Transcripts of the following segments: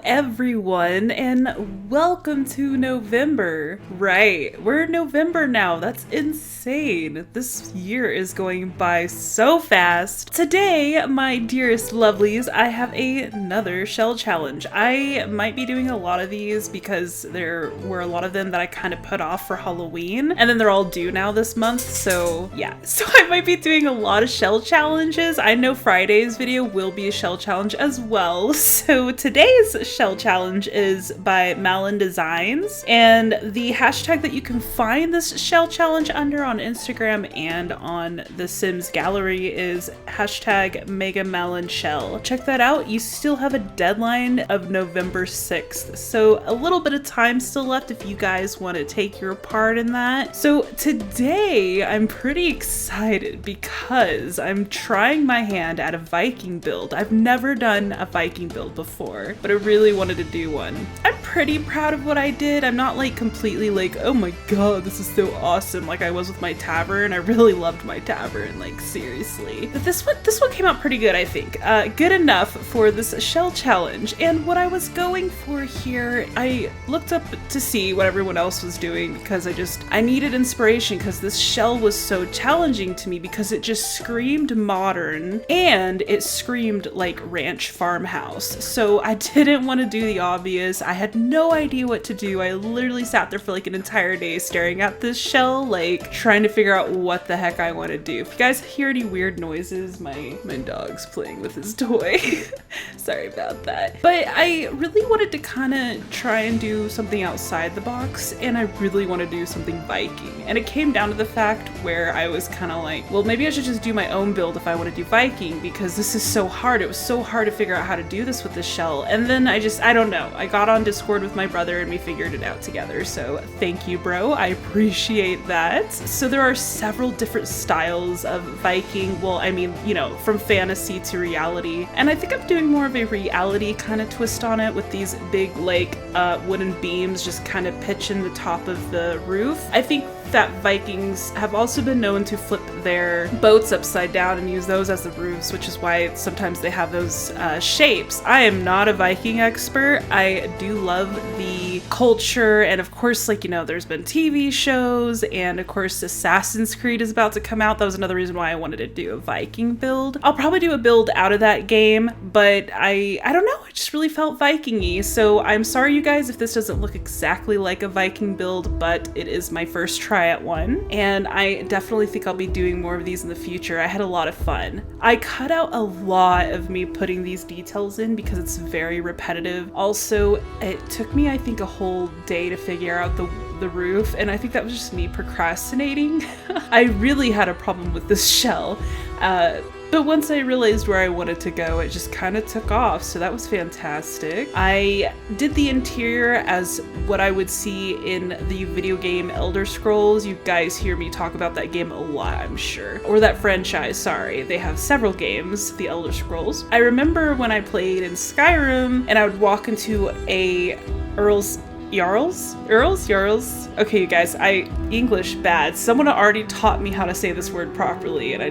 everyone, and welcome to November. Right, we're in November now. That's insane. This year is going by so fast. Today, my dearest lovelies, I have another shell challenge. I might be doing a lot of these because there were a lot of them that I kind of put off for Halloween, and then they're all due now this month, so yeah. So I might be doing a lot of shell challenges. I know Friday's video will be a shell challenge as well, so today's shell challenge is by Malin Designs, and the hashtag that you can find this shell challenge under on Instagram and on the Sims gallery is hashtag Megamalinshell. Check that out. You still have a deadline of November 6th, so a little bit of time still left if you guys want to take your part in that. So today I'm pretty excited because I'm trying my hand at a Viking build. I've never done a Viking build before, but I really wanted to do one. I'm pretty proud of what I did. I'm not like completely like, oh my god, this is so awesome like I was with my tavern. I really loved my tavern, like seriously. But this one came out pretty good, I think. Good enough for this shell challenge. And what I was going for here, I looked up to see what everyone else was doing because I needed inspiration because this shell was so challenging to me because it just screamed modern and it screamed like ranch farmhouse. So I didn't want to do the obvious. I had no idea what to do. I literally sat there for like an entire day staring at this shell, like trying to figure out what the heck I want to do. If you guys hear any weird noises, my dog's playing with his toy. Sorry about that. But I really wanted to kind of try and do something outside the box, and I really want to do something Viking. And it came down to the fact where I was kind of like, well, maybe I should just do my own build if I want to do Viking because this is so hard. It was so hard to figure out how to do this with this shell. And then I don't know. I got on Discord with my brother and we figured it out together. So thank you, bro. I appreciate that. So there are several different styles of Viking. Well, I mean, you know, from fantasy to reality. And I think I'm doing more of a reality kind of twist on it with these big like wooden beams just kind of pitching the top of the roof. I think that Vikings have also been known to flip their boats upside down and use those as the roofs, which is why sometimes they have those shapes. I am not a Viking expert. I do love the culture, and of course, like, you know, there's been TV shows, and of course Assassin's Creed is about to come out. That was another reason why I wanted to do a Viking build. I'll probably do a build out of that game, but I don't know, it just really felt Viking-y, so I'm sorry you guys if this doesn't look exactly like a Viking build, but it is my first try at one, and I definitely think I'll be doing more of these in the future. I had a lot of fun. I cut out a lot of me putting these details in because it's very repetitive. Also, it took me, I think, a whole day to figure out the roof, and I think that was just me procrastinating. I really had a problem with this shell. But once I realized where I wanted to go, it just kind of took off, so that was fantastic. I did the interior as what I would see in the video game Elder Scrolls. You guys hear me talk about that game a lot, I'm sure. Or that franchise, sorry. They have several games, the Elder Scrolls. I remember when I played in Skyrim, and I would walk into a Jarls? Okay, you guys, English bad. Someone already taught me how to say this word properly, and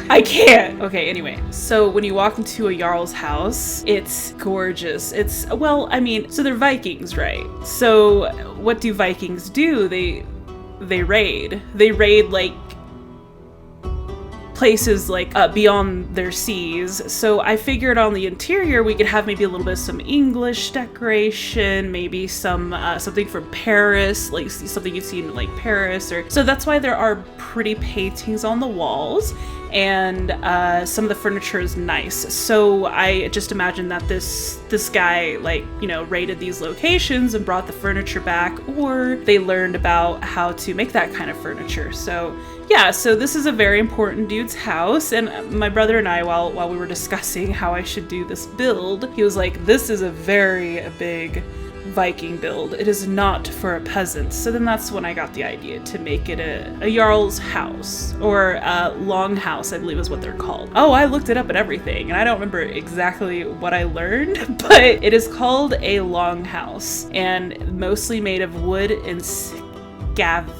I can't. Okay, anyway. So when you walk into a Jarl's house, it's gorgeous. Well, I mean, so they're Vikings, right? So what do Vikings do? They raid. They raid, like, places like beyond their seas. So I figured on the interior we could have maybe a little bit of some English decoration, maybe some something from Paris, like something you've seen in like Paris, or so that's why there are pretty paintings on the walls, and some of the furniture is nice. So I just imagine that this guy, like, you know, raided these locations and brought the furniture back, or they learned about how to make that kind of furniture. So yeah, so this is a very important dude's house, and my brother and I, while we were discussing how I should do this build, he was like, this is a very big Viking build. It is not for a peasant. So then that's when I got the idea to make it a Jarl's house, or a Longhouse, I believe is what they're called. Oh, I looked it up and everything, and I don't remember exactly what I learned, but it is called a Longhouse, and mostly made of wood and scavengings.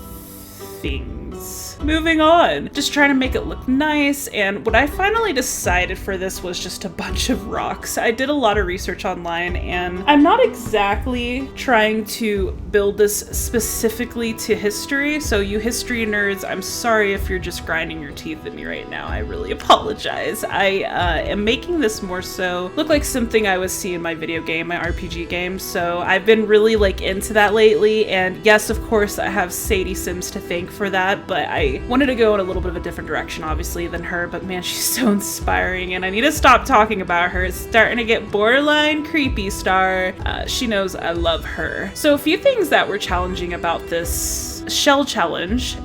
just moving on. Just trying to make it look nice. And what I finally decided for this was just a bunch of rocks. I did a lot of research online, and I'm not exactly trying to build this specifically to history. So you history nerds, I'm sorry if you're just grinding your teeth at me right now. I really apologize. I am making this more so look like something I would see in my video game, my RPG game. So I've been really like into that lately. And yes, of course, I have Sadie Sims to thank for that, but I wanted to go in a little bit of a different direction, obviously, than her. But man, she's so inspiring, and I need to stop talking about her. It's starting to get borderline creepy, Star. She knows I love her. So a few things that were challenging about this shell challenge.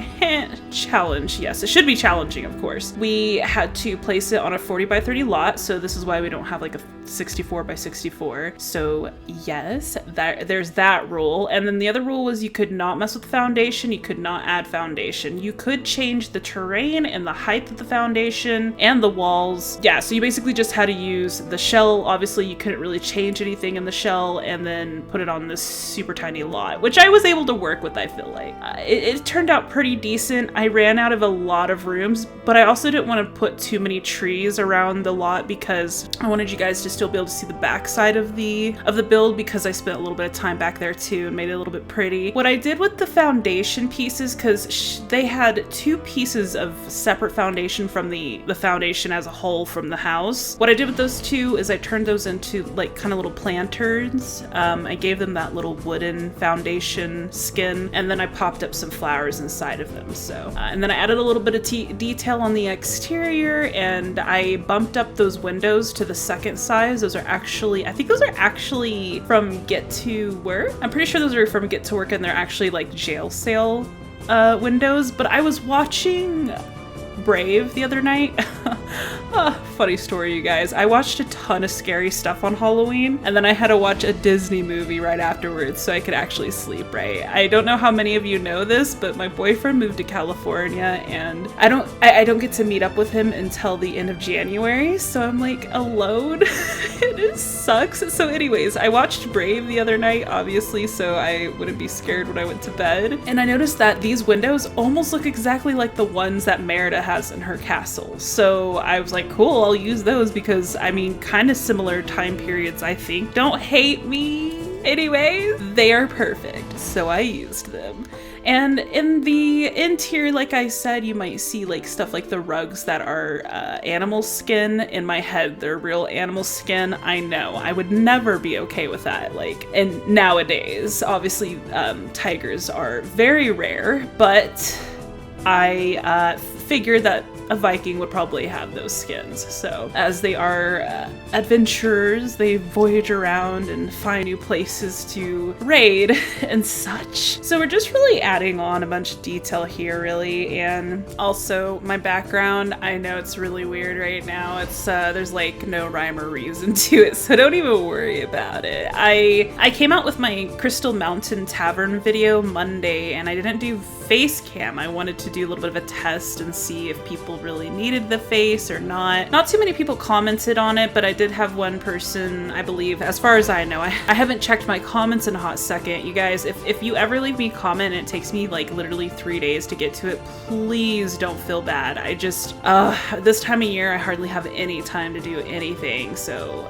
Challenge, yes, it should be challenging, of course. We had to place it on a 40 by 30 lot, so this is why we don't have like a 64 by 64. So yes, there's that rule. And then the other rule was you could not mess with the foundation, you could not add foundation. You could change the terrain and the height of the foundation and the walls. Yeah, so you basically just had to use the shell. Obviously, you couldn't really change anything in the shell, and then put it on this super tiny lot, which I was able to work with, I feel like. It turned out pretty decent. I ran out of a lot of rooms, but I also didn't want to put too many trees around the lot because I wanted you guys to still be able to see the back side of the build, because I spent a little bit of time back there too and made it a little bit pretty. What I did with the foundation pieces, because they had two pieces of separate foundation from the foundation as a whole from the house. What I did with those two is I turned those into like kind of little planterns. I gave them that little wooden foundation skin, and then I popped up some flowers inside of them. So and then I added a little bit of detail on the exterior, and I bumped up those windows to the second size. Those are actually, I think those are actually from Get to Work. I'm pretty sure those are from Get to Work, and they're actually like jail sale windows. But I was watching Brave the other night. Funny story, you guys. I watched a ton of scary stuff on Halloween, and then I had to watch a Disney movie right afterwards so I could actually sleep right. I don't know how many of you know this, but my boyfriend moved to California, and I don't get to meet up with him until the end of January, so I'm like alone. It sucks. So anyways, I watched Brave the other night, obviously, so I wouldn't be scared when I went to bed. And I noticed that these windows almost look exactly like the ones that Merida has in her castle. So I was like, cool, I'll use those because, I mean, kind of similar time periods, I think. Don't hate me. Anyways, they are perfect, so I used them. And in the interior, like I said, you might see like stuff like the rugs that are animal skin. In my head, they're real animal skin. I know, I would never be okay with that. Like, and nowadays, obviously, tigers are very rare, but I figured that a Viking would probably have those skins. So as they are adventurers, they voyage around and find new places to raid and such. So we're just really adding on a bunch of detail here, really. And also my background, I know it's really weird right now. It's there's like no rhyme or reason to it, so don't even worry about it. I came out with my Crystal Mountain Tavern video Monday, and I didn't do face cam. I wanted to do a little bit of a test and see if people really needed the face or not. Not too many people commented on it, but I did have one person, I believe, as far as I know. I haven't checked my comments in a hot second. You guys, if you ever leave me a comment and it takes me like literally 3 days to get to it, please don't feel bad. I just, this time of year, I hardly have any time to do anything. So,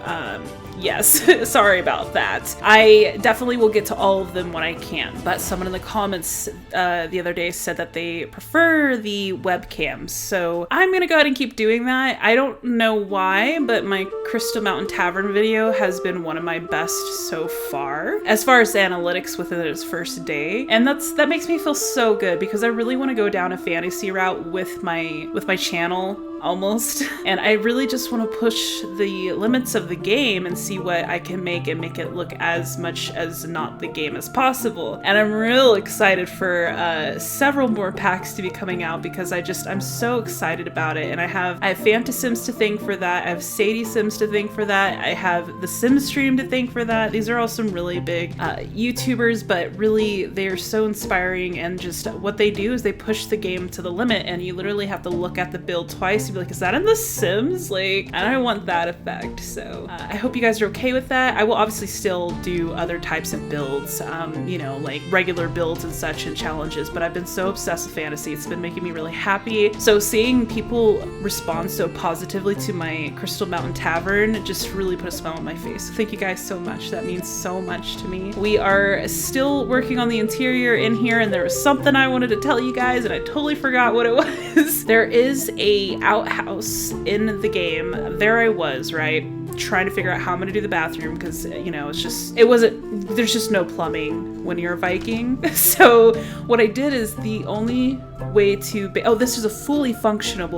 yes, sorry about that. I definitely will get to all of them when I can, but someone in the comments the other day said that they prefer the webcams, so I'm gonna go ahead and keep doing that. I don't know why, but my Crystal Mountain Tavern video has been one of my best so far as the analytics within its first day, and that makes me feel so good because I really want to go down a fantasy route with my channel. Almost. And I really just want to push the limits of the game and see what I can make and make it look as much as not the game as possible. And I'm real excited for several more packs to be coming out because I'm so excited about it. And I have Phantasms to thank for that. I have Sadie Sims to thank for that. I have the Sims Stream to thank for that. These are all some really big YouTubers, but really they're so inspiring, and just what they do is they push the game to the limit, and you literally have to look at the build twice to be like, is that in The Sims? Like, I don't want that effect. So I hope you guys are okay with that. I will obviously still do other types of builds, you know, like regular builds and such and challenges, but I've been so obsessed with fantasy. It's been making me really happy. So seeing people respond so positively to my Crystal Mountain Tavern just really put a smile on my face. So thank you guys so much. That means so much to me. We are still working on the interior in here, and there was something I wanted to tell you guys and I totally forgot what it was. There is a outhouse in the game. There I was, right? Trying to figure out how I'm gonna do the bathroom because, you know, there's just no plumbing when you're a Viking. So what I did is the only way to, this is a fully functional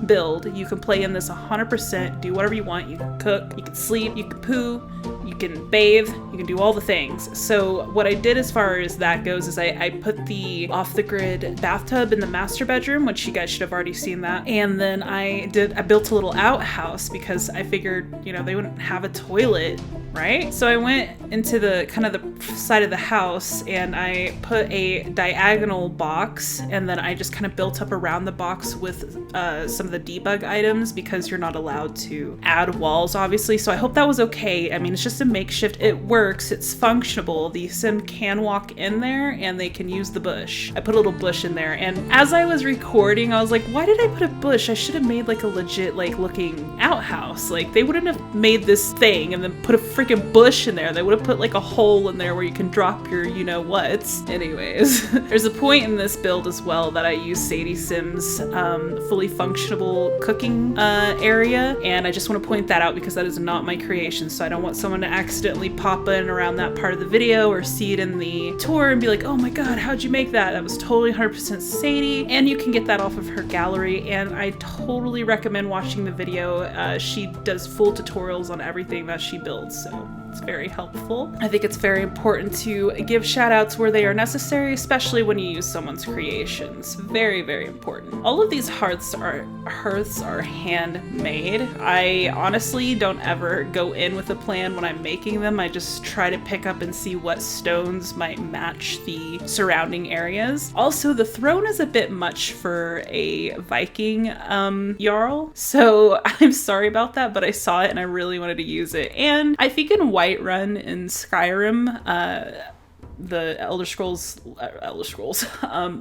build. You can play in this 100%, do whatever you want. You can cook, you can sleep, you can poo, you can bathe, you can do all the things. So what I did as far as that goes is I put the off-the-grid bathtub in the master bedroom, which you guys should have already seen that. And then I built a little outhouse because I figured, you know, they wouldn't have a toilet, right? So I went into the kind of the side of the house and I put a diagonal box, and then I just kind of built up around the box with some of the debug items because you're not allowed to add walls, obviously. So I hope that was okay. I mean, it's just a makeshift. It works. It's functional. The sim can walk in there and they can use the bush. I put a little bush in there, and as I was recording, I was like, why did I put a bush? I should have made like a legit like looking outhouse. Like, they wouldn't have made this thing and then put a freaking bush in there. They would have put like a hole in there where you can drop your you know whats. Anyways, there's a point in this build as well that I use Sadie Sim's fully functional cooking area, and I just want to point that out because that is not my creation. So I don't want someone to accidentally pop in around that part of the video or see it in the tour and be like, oh my god, how'd you make that? That was totally 100% Sadie. And you can get that off of her gallery, and I totally recommend watching the video. She does full tutorials on everything that she builds, so it's very helpful. I think it's very important to give shout outs where they are necessary, especially when you use someone's creations. Very, very important. All of these hearths are handmade. I honestly don't ever go in with a plan when I'm making them. I just try to pick up and see what stones might match the surrounding areas. Also, the throne is a bit much for a Viking Jarl, so I'm sorry about that, but I saw it and I really wanted to use it. And I think in Whiterun in Skyrim, the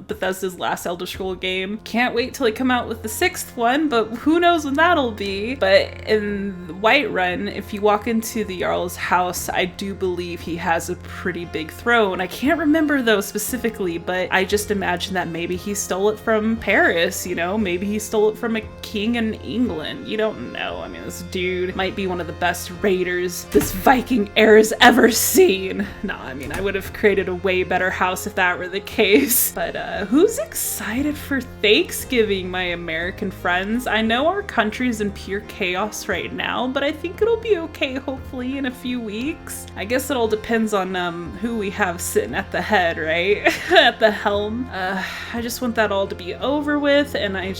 Bethesda's last Elder Scroll game. Can't wait till they come out with the 6th one, but who knows when that'll be. But in Whiterun, if you walk into the Jarl's house, I do believe he has a pretty big throne. I can't remember though specifically, but I just imagine that maybe he stole it from Paris, you know? Maybe he stole it from a king in England. You don't know. I mean, this dude might be one of the best raiders this Viking era's ever seen. No, I mean, I would have created a way better house if that were the case. But who's excited for Thanksgiving, my American friends? I know our country's in pure chaos right now, but I think it'll be okay hopefully in a few weeks. I guess it all depends on who we have sitting at the head, right? At the helm. I just want that all to be over with, and I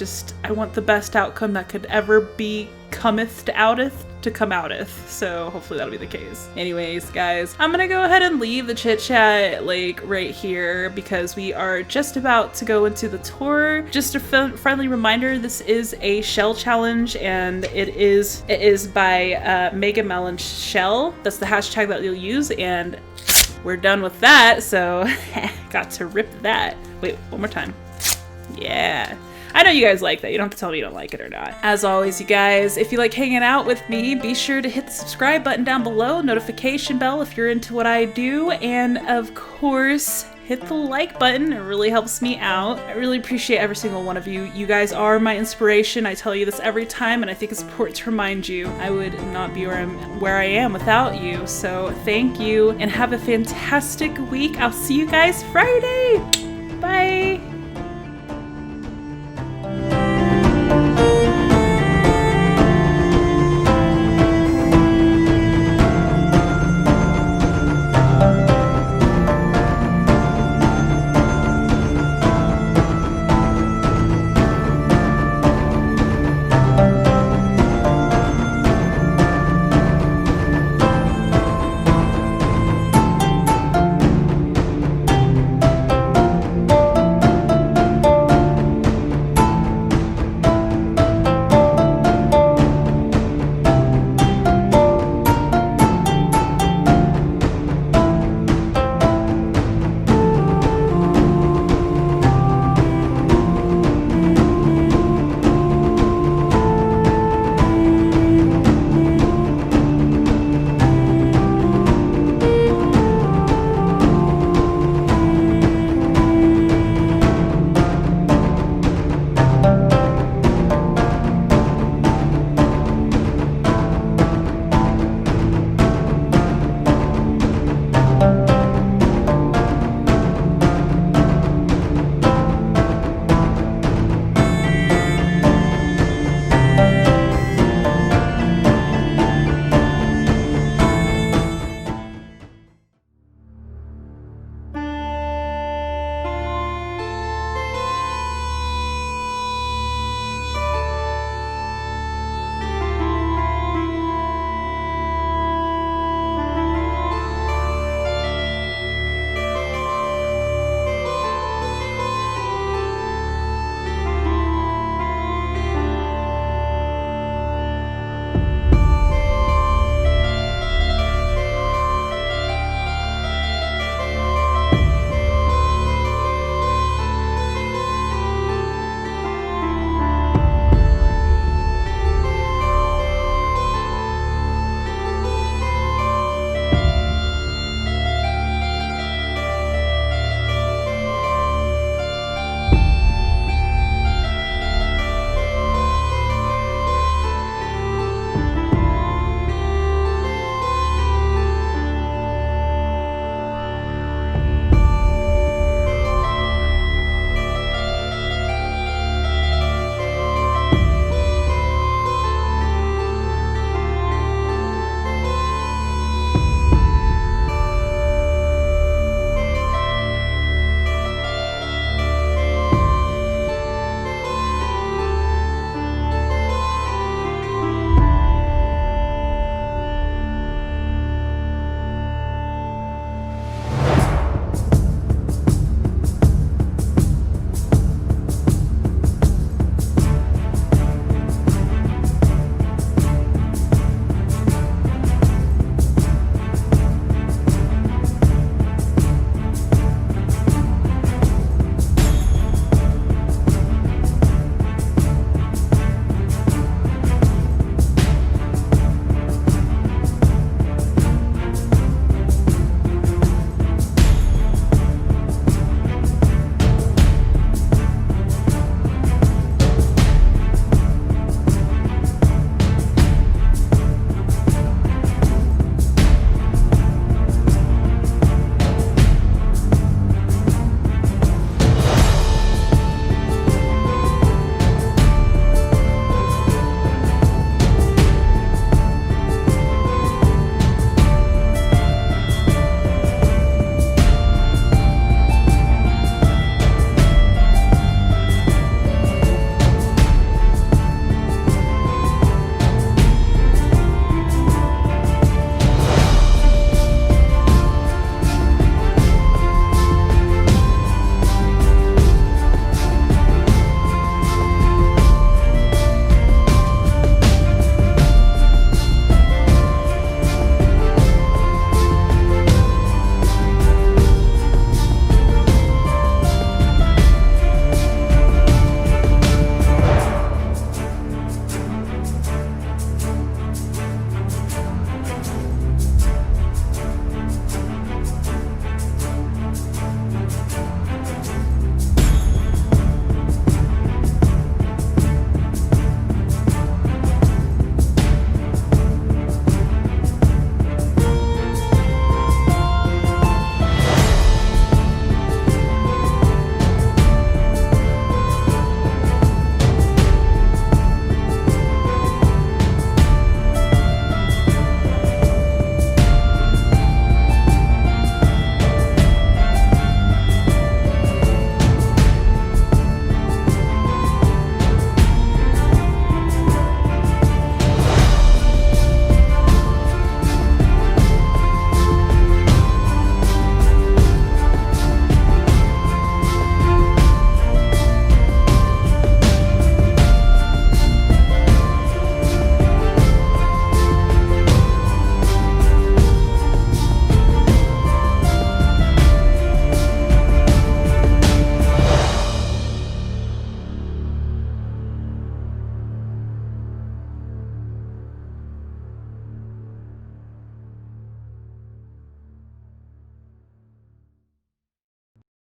want the best outcome that could ever be cometh to outeth to come outeth, so hopefully that'll be the case. Anyways, guys, I'm gonna go ahead and leave the chit chat like right here because we are just about to go into the tour. Just a friendly reminder, this is a shell challenge, and it is by Megamalinshell. That's the hashtag that you'll use, and we're done with that, so got to rip that. Wait, one more time. Yeah. I know you guys like that. You don't have to tell me you don't like it or not. As always, you guys, if you like hanging out with me, be sure to hit the subscribe button down below, notification bell if you're into what I do, and of course, hit the like button. It really helps me out. I really appreciate every single one of you. You guys are my inspiration. I tell you this every time, and I think it's important to remind you I would not be where I am without you. So thank you, and have a fantastic week. I'll see you guys Friday.